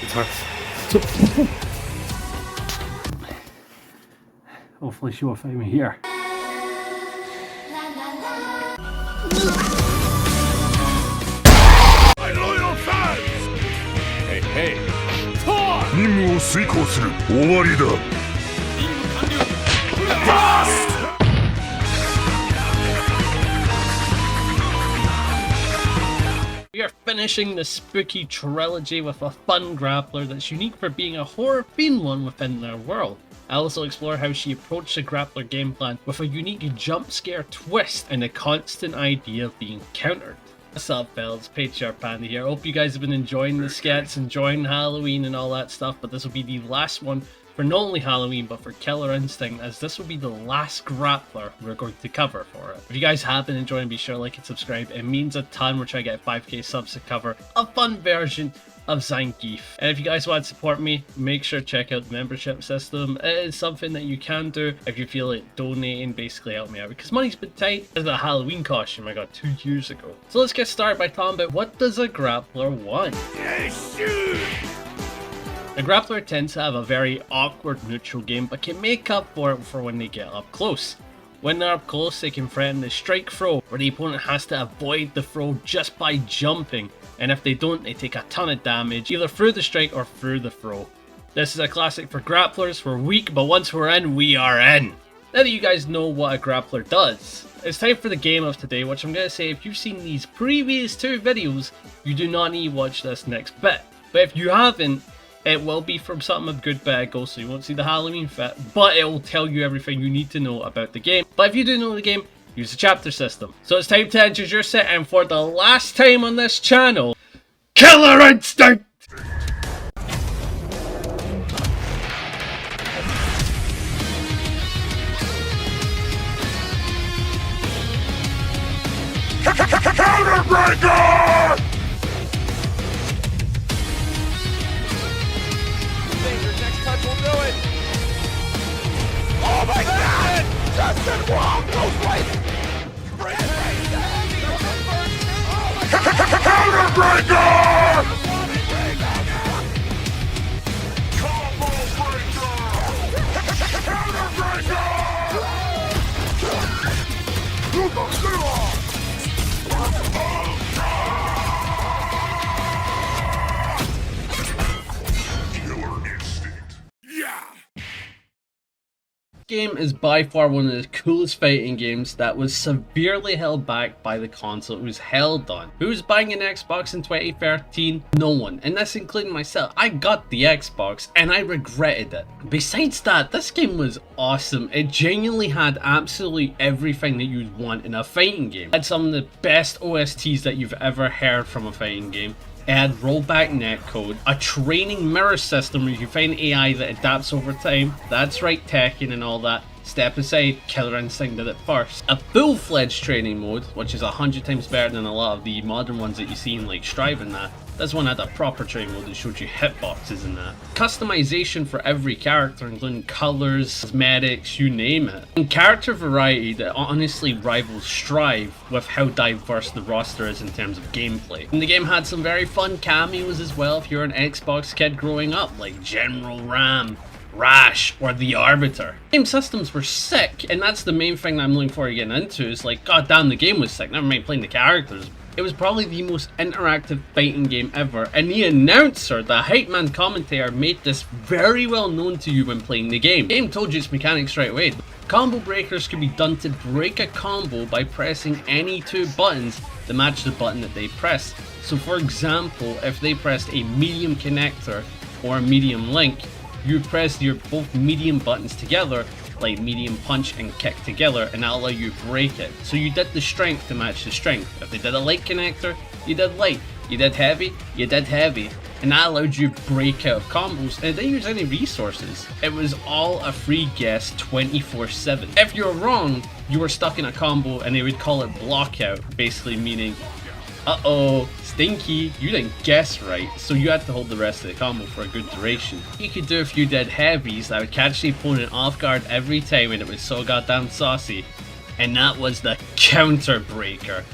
It's hard. Hopefully she will find me here. My loyal fans! Hey, hey! 任務を遂行する。終わりだ。 We are finishing the spooky trilogy with a fun grappler that's unique for being a horror-themed one within their world. I also explore how she approached the grappler game plan with a unique jump scare twist and a constant idea of being countered. What's up, fellas? Patriarch Panda here. Hope you guys have been enjoying the skets, enjoying Halloween and all that stuff, but this will be the last one for not only Halloween but for Killer Instinct, as this will be the last grappler we're going to cover for it. If you guys have been enjoying, be sure to like and subscribe. It means a ton. We're trying to get 5k subs to cover a fun version of Zangief. And if you guys want to support me, make sure to check out the membership system. It is something that you can do if you feel like donating, basically help me out, because money's been tight. This is a Halloween costume I got 2 years ago. So let's get started by talking about what does a grappler want. Yes, shoot! A grappler tends to have a very awkward neutral game, but can make up for it for when they get up close. When they're up close, they can threaten the strike throw, where the opponent has to avoid the throw just by jumping, and if they don't, they take a ton of damage, either through the strike or through the throw. This is a classic for grapplers. We're weak, but once we're in, we are in. Now that you guys know what a grappler does, it's time for the game of today, which I'm going to say, if you've seen these previous 2 videos, you do not need to watch this next bit. But if you haven't, it will be from something of good bit ago, so you won't see the Halloween fit, but it will tell you everything you need to know about the game. But if you do know the game, use the chapter system. So it's time to enter your set, and for the last time on this channel, Killer Instinct! Counterbreaker! Next touch will do it! Oh my god! Justin Wong goes right! Counterbreaker! Game is by far one of the coolest fighting games that was severely held back by the console it was held on. Who was buying an Xbox in 2013? No one, and that's including myself. I got the Xbox and I regretted it. Besides that, this game was awesome. It genuinely had absolutely everything that you'd want in a fighting game. It had some of the best OSTs that you've ever heard from a fighting game. It had rollback netcode, a training mirror system where you can find AI that adapts over time. That's right, Tekken and all that. Step aside, Killer Instinct did it first. A full-fledged training mode, which is 100 times better than a lot of the modern ones that you see in like Strive and that. This one had a proper training mode that showed you hitboxes and that. Customization for every character, including colors, cosmetics, you name it. And character variety that honestly rivals Strive with how diverse the roster is in terms of gameplay. And the game had some very fun cameos as well if you're an Xbox kid growing up, like General Ram, Rash, or the Arbiter. Game systems were sick, and that's the main thing that I'm looking forward to getting into. Is like, god damn, the game was sick, never mind playing the characters. It was probably the most interactive fighting game ever, and the announcer, the hype man commentator, made this very well known to you when playing the game. The game told you its mechanics right away. Combo breakers can be done to break a combo by pressing any 2 buttons that match the button that they press. So for example, if they pressed a medium connector or a medium link, you press your both medium buttons together, like medium punch and kick together, and that'll allow you to break it. So you did the strength to match the strength. If they did a light connector, you did light. You did heavy, you did heavy. And that allowed you to break out of combos, and it didn't use any resources. It was all a free guess 24/7. If you were wrong, you were stuck in a combo, and they would call it blockout, basically meaning, uh-oh, Stinky, you didn't guess right, so you had to hold the rest of the combo for a good duration. You could do if you did heavies that would catch the opponent off guard every time, and it was so goddamn saucy. And that was the counter breaker.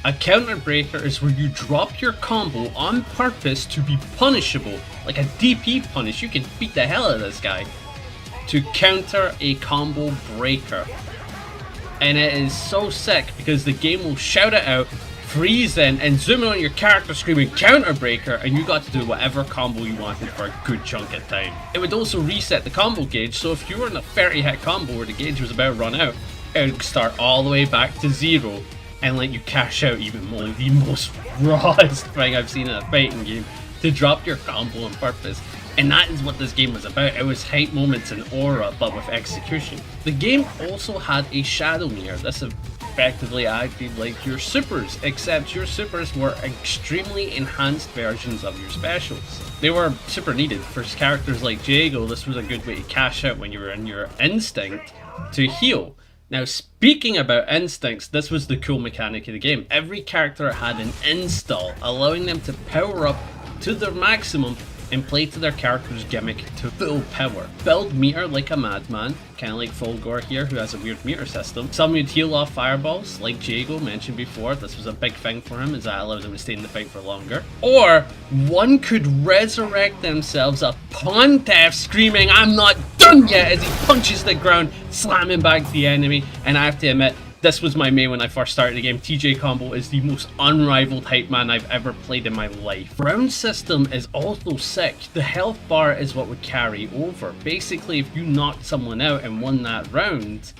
A counter breaker is where you drop your combo on purpose to be punishable, like a DP punish. You can beat the hell out of this guy to counter a combo breaker. And it is so sick because the game will shout it out, freeze in, and zoom in on your character screaming counter breaker, and you got to do whatever combo you wanted for a good chunk of time. It would also reset the combo gauge, so if you were in a 30 hit combo where the gauge was about to run out, it would start all the way back to 0 and let you cash out even more. The most rawest thing I've seen in a fighting game, to drop your combo on purpose. And that is what this game was about. It was hype moments and aura, but with execution. The game also had a shadow mirror. This effectively acted like your supers, except your supers were extremely enhanced versions of your specials. They were super needed. For characters like Jago, this was a good way to cash out when you were in your instinct to heal. Now, speaking about instincts, this was the cool mechanic of the game. Every character had an install, allowing them to power up to their maximum and play to their character's gimmick to full power. Build meter like a madman, kind of like Fulgor here, who has a weird meter system. Some would heal off fireballs, like Jago mentioned before. This was a big thing for him, as that allowed him to stay in the fight for longer. Or one could resurrect themselves upon death, screaming, "I'm not done yet," as he punches the ground, slamming back the enemy. And I have to admit, this was my main when I first started the game. TJ Combo is the most unrivaled hype man I've ever played in my life. Round system is also sick. The health bar is what would carry over. Basically, if you knocked someone out and won that round,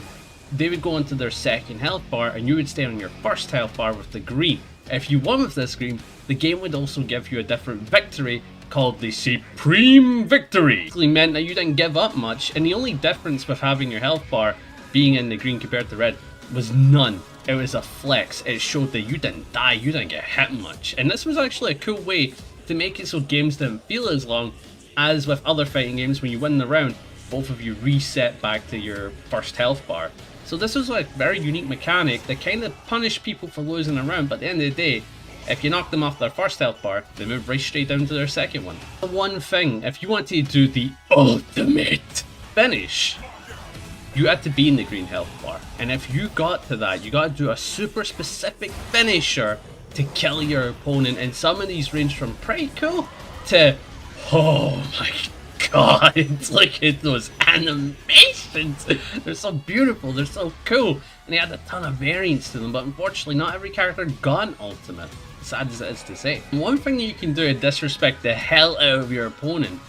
they would go into their second health bar and you would stay on your first health bar with the green. If you won with this green, the game would also give you a different victory called the Supreme Victory. It meant that you didn't give up much, and the only difference with having your health bar being in the green compared to red was none. It was a flex. It showed that you didn't die, you didn't get hit much. And this was actually a cool way to make it so games didn't feel as long as with other fighting games. When you win the round, both of you reset back to your first health bar. So this was like a very unique mechanic that kind of punished people for losing a round, but at the end of the day, if you knock them off their first health bar, they move right straight down to their second one. The one thing, if you want to do the ultimate finish, you had to be in the green health bar. And if you got to that, you got to do a super specific finisher to kill your opponent. And some of these range from pretty cool to, oh my god, it's like those animations. They're so beautiful, they're so cool. And they had a ton of variants to them, but unfortunately not every character got an ultimate. Sad as it is to say. One thing that you can do to disrespect the hell out of your opponent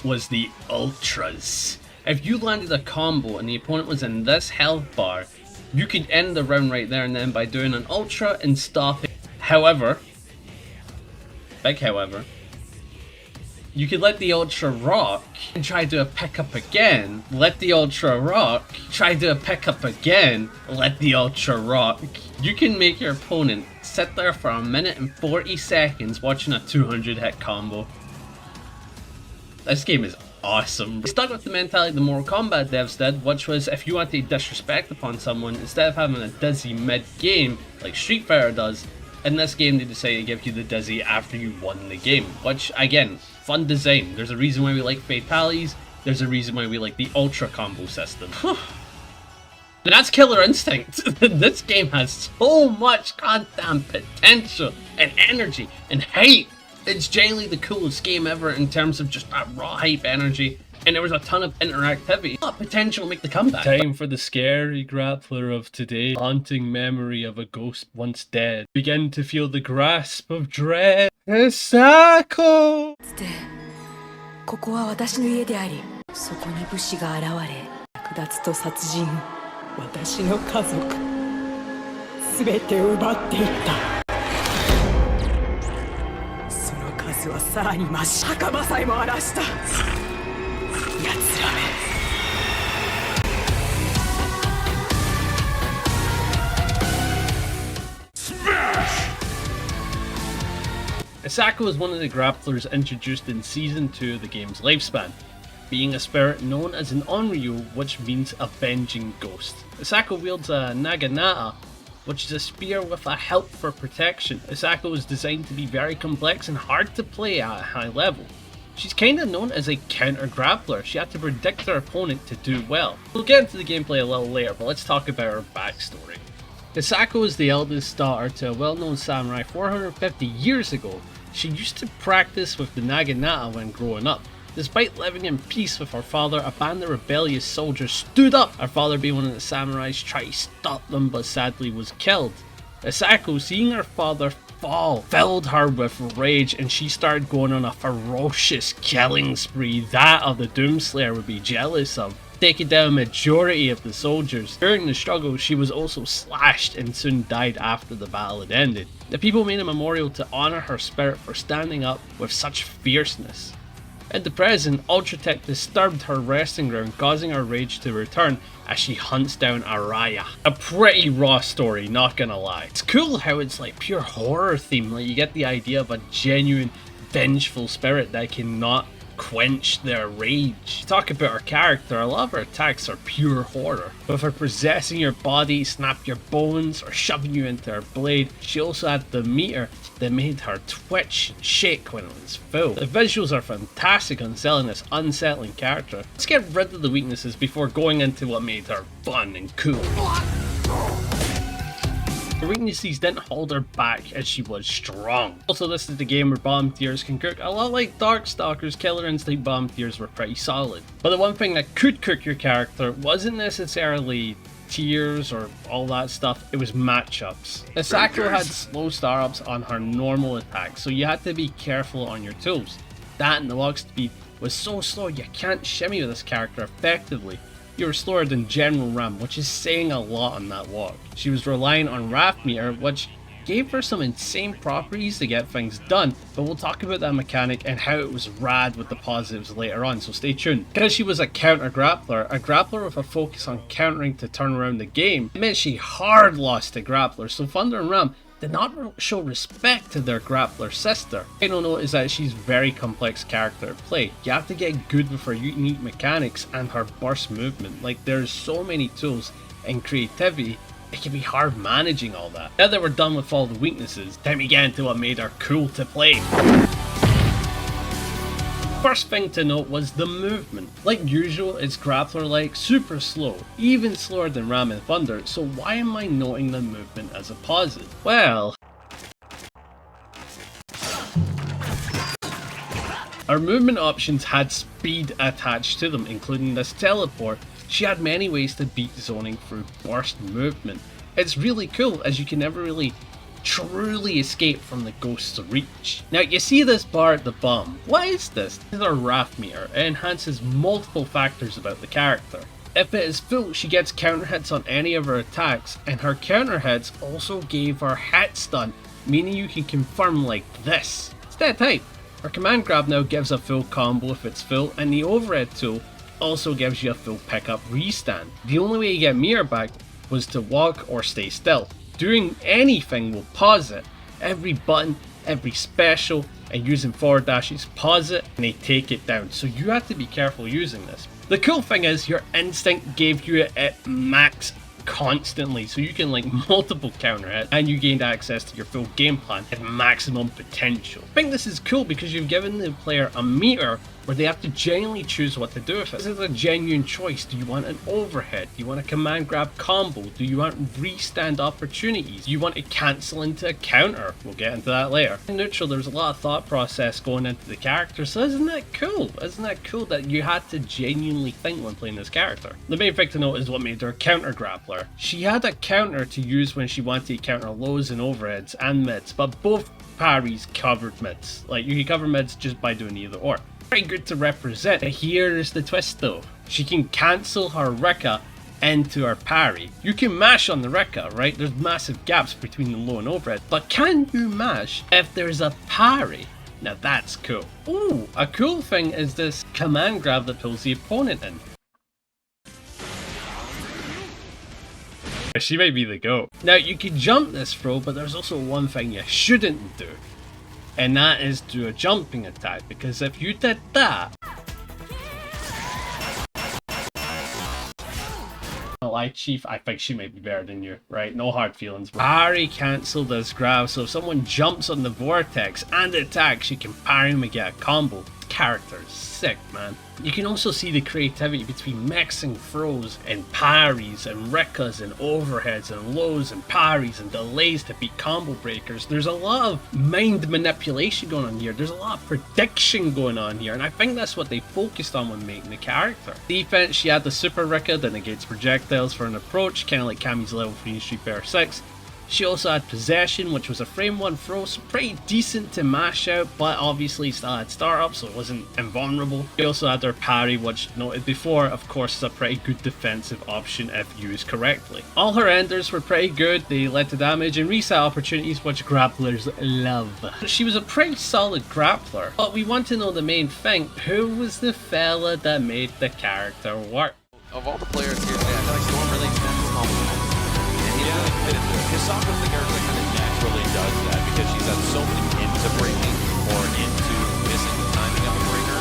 was the ultras. If you landed a combo and the opponent was in this health bar, you could end the round right there and then by doing an ultra and stopping. However, big however, you could let the ultra rock and try to do a pickup again, let the ultra rock, try to do a pickup again, let the ultra rock. You can make your opponent sit there for 1 minute and 40 seconds watching a 200 hit combo. This game is awesome. We stuck with the mentality the Mortal Kombat devs did, which was if you want to disrespect upon someone, instead of having a dizzy mid-game like Street Fighter does, in this game they decided to give you the dizzy after you won the game, which again, fun design. There's a reason why we like fatalities, there's a reason why we like the ultra combo system. That's Killer Instinct. This game has so much goddamn potential and energy and hype. It's genuinely the coolest game ever in terms of just that raw hype energy, and there was a ton of interactivity. Potential to make the comeback. Time for the scary grappler of today. Haunting memory of a ghost once dead. Begin to feel the grasp of dread. Hisako! ここは私の家であり、そこに武士が現れ、略奪と殺人、私の家族、すべてを奪っていった。その数はさらに増し、墓場さえも荒らした。奴らめ。Hisako is one of the grapplers introduced in Season 2 of the game's lifespan, being a spirit known as an Onryu, which means avenging ghost. Hisako wields a Naginata, which is a spear with a hilt for protection. Hisako is designed to be very complex and hard to play at a high level. She's kinda known as a counter grappler. She had to predict her opponent to do well. We'll get into the gameplay a little later, but let's talk about her backstory. Hisako is the eldest daughter to a well-known samurai 450 years ago. She used to practice with the naginata when growing up. Despite living in peace with her father, a band of rebellious soldiers stood up. Her father, being one of the samurais, tried to stop them but sadly was killed. Hisako, seeing her father fall, filled her with rage and she started going on a ferocious killing spree that of the Doomslayer would be jealous of, taking down a majority of the soldiers. During the struggle, she was also slashed and soon died after the battle had ended. The people made a memorial to honour her spirit for standing up with such fierceness. At the present, Ultratech disturbed her resting ground, causing her rage to return as she hunts down Araya. A pretty raw story, not gonna lie. It's cool how it's like pure horror theme, like you get the idea of a genuine vengeful spirit that cannot quench their rage. Talk about her character, a lot of her attacks are pure horror. With her possessing your body, snap your bones, or shoving you into her blade, she also had the meter that made her twitch and shake when it was full. The visuals are fantastic on selling this unsettling character. Let's get rid of the weaknesses before going into what made her fun and cool. Her weaknesses didn't hold her back as she was strong. Also, this is the game where bottom tiers can cook. A lot like Darkstalkers, Killer Instinct bottom tiers were pretty solid. But the one thing that could cook your character wasn't necessarily tiers or all that stuff, it was matchups. Hisako had slow startups on her normal attacks, so you had to be careful on your tools. That and the walk speed was so slow you can't shimmy with this character effectively. You were slower than General Ram, which is saying a lot on that walk. She was relying on Wrath Meter, which gave her some insane properties to get things done, but we'll talk about that mechanic and how it was rad with the positives later on, so stay tuned. Because she was a counter grappler, a grappler with a focus on countering to turn around the game, it meant she hard lost to grapplers, so Thunder and Ram did not show respect to their grappler sister. I don't know is that she's a very complex character to play. You have to get good with her unique mechanics and her burst movement. Like, there's so many tools and creativity, it can be hard managing all that. Now that we're done with all the weaknesses, time to get into what made her cool to play. First thing to note was the movement. Like usual, it's grappler-like, super slow, even slower than Ram and Thunder, so why am I noting the movement as a positive? Well, our movement options had speed attached to them, including this teleport. She had many ways to beat zoning through burst movement. It's really cool as you can never really truly escape from the ghost's reach. Now you see this bar at the bottom. What is this? This is our Wrath Meter. It enhances multiple factors about the character. If it is full, she gets counter hits on any of her attacks, and her counter hits also gave her hit stun, meaning you can confirm like this. It's that type. Her command grab now gives a full combo if it's full, and the overhead tool also gives you a full pickup restand. The only way you get meter back was to walk or stay still. Doing anything will pause it. Every button, every special, and using forward dashes pause it and they take it down. So you have to be careful using this. The cool thing is your instinct gave you it at max constantly, so you can like multiple counter hit and you gained access to your full game plan at maximum potential. I think this is cool because you've given the player a meter where they have to genuinely choose what to do with it. This is a genuine choice. Do you want an overhead? Do you want a command grab combo? Do you want restand opportunities? Do you want to cancel into a counter? We'll get into that later. In neutral, there's a lot of thought process going into the character, so isn't that cool? Isn't that cool that you had to genuinely think when playing this character? The main thing to note is what made her a counter grappler. She had a counter to use when she wanted to counter lows and overheads and mids, but both parries covered mids. Like, you can cover mids just by doing either or. Pretty good to represent. But here's the twist though. She can cancel her Rika into her parry. You can mash on the Rika, right? There's massive gaps between the low and overhead. But can you mash if there's a parry? Now that's cool. Ooh, a cool thing is this command grab that pulls the opponent in. She might be the GOAT. Now you can jump this throw, but there's also one thing you shouldn't do. And that is do a jumping attack, because if you did that, like Chief, I think she might be better than you, right? No hard feelings. Parry cancel this grab, so if someone jumps on the vortex and attacks, she can parry him and get a combo. character is sick, man. You can also see the creativity between mixing throws and parries and rickas and overheads and lows and parries and delays to beat combo breakers. There's a lot of mind manipulation going on here. There's a lot of prediction going on here, and I think that's what they focused on when making the character. Defense, she had the super ricka that negates projectiles for an approach, kind of like Kami's level 3 in Street Fighter 6. She also had Possession, which was a frame 1 throw, so pretty decent to mash out, but obviously still had startup, so it wasn't invulnerable. She also had her parry, which noted before, of course, is a pretty good defensive option if used correctly. All her enders were pretty good, they led to damage and reset opportunities, which grapplers love. She was a pretty solid grappler, but we want to know the main thing: who was the fella that made the character work? Of all the players here today, I feel like Storm really extends his compliment. And he's really fit into it. Hisako's the character that kind of naturally does that because she's had so many into breaking or into missing the timing of a breaker.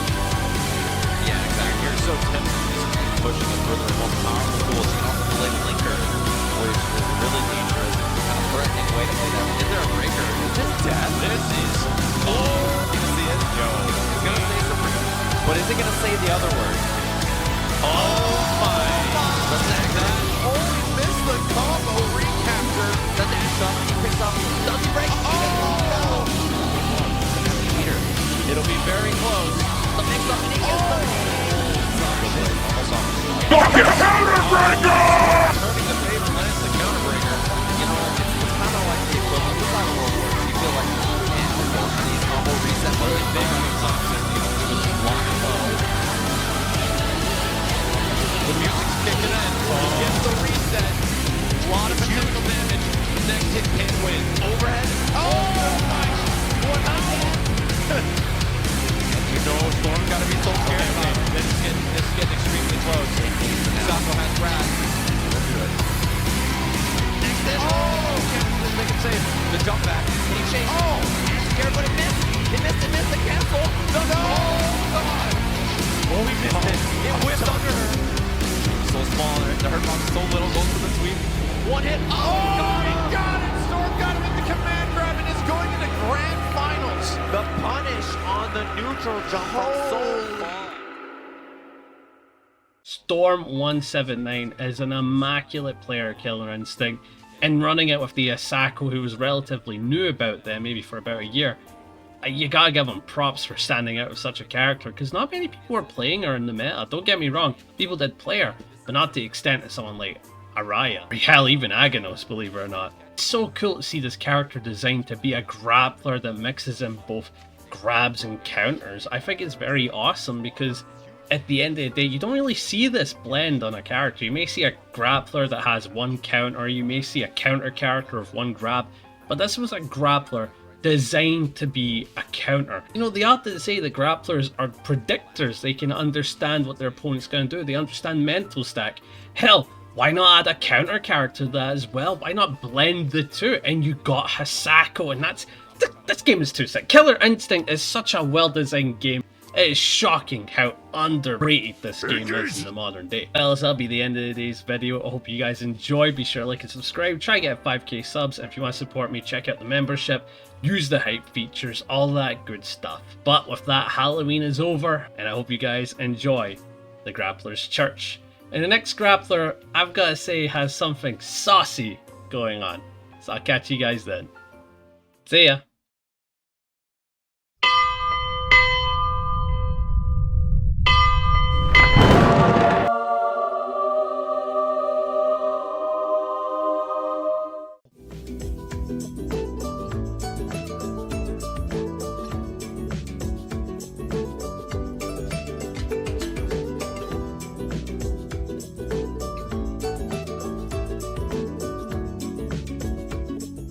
Yeah, exactly. You're so tempted to just keep pushing it further and more powerful tools. You can also play Blinker, which is really dangerous, kind of threatening way to play that. Is there a breaker? Is this death? This is... Oh! You can see it? Yo. It's going to say Supreme. But is it going to say the other word? Oh my! The Zagzag. Oh, he missed the combo recapture. The dash up. He picks up. Does he break? Oh! Peter. It'll be very close. The mix up and he gets the... Almost off. Fucking counterbreaker! Turning the favor lands the counterbreaker. You know, it's kind of like the equivalent of Battle World Wars. You feel like, man, we're going for these combo resets. But it's big on the top 50. Just lock and low. The music's kicking in. He gets the reset. A lot of potential damage. Next hit can't win. Overhead. Oh my! What happened? You know, Storm got to be so scared about it. This is getting extremely close. Hisako has grab. Next hit. Oh! Can't make it safe. The jump back. Can he chase? Oh! Scared, but it missed. It missed the cancel. No! Oh, God! Oh, he missed it. It whipped under her. So small, the hurt box is so little, goes for the sweep. One hit. Oh, God, he got it! Storm got him with the command grab and is going to the grand finals. The punish on the neutral jump from so long. Storm 179 is an immaculate player killer instinct, and running it with the Hisako, who was relatively new about them, maybe for about a year. You gotta give him props for standing out with such a character, because not many people were playing her in the meta. Don't get me wrong, people did play her, but not to the extent of someone like Araya, or hell, even Aganos, believe it or not. It's so cool to see this character designed to be a grappler that mixes in both grabs and counters. I think it's very awesome because at the end of the day, you don't really see this blend on a character. You may see a grappler that has one counter, you may see a counter character of one grab, but this was a grappler designed to be a counter. You know, they often say that grapplers are predictors. They can understand what their opponent's going to do. They understand mental stack. Hell, why not add a counter character to that as well? Why not blend the two? And you got Hisako, and this game is too sick. Killer Instinct is such a well-designed game. It is shocking how underrated this game is in the modern day. Well, that'll be the end of today's video. I hope you guys enjoyed. Be sure to like and subscribe. Try and get 5k subs. And if you want to support me, check out the membership. Use the hype features, all that good stuff. But with that, Halloween is over, and I hope you guys enjoy the Grapplers Church. And the next Grappler, I've got to say, has something saucy going on. So I'll catch you guys then. See ya!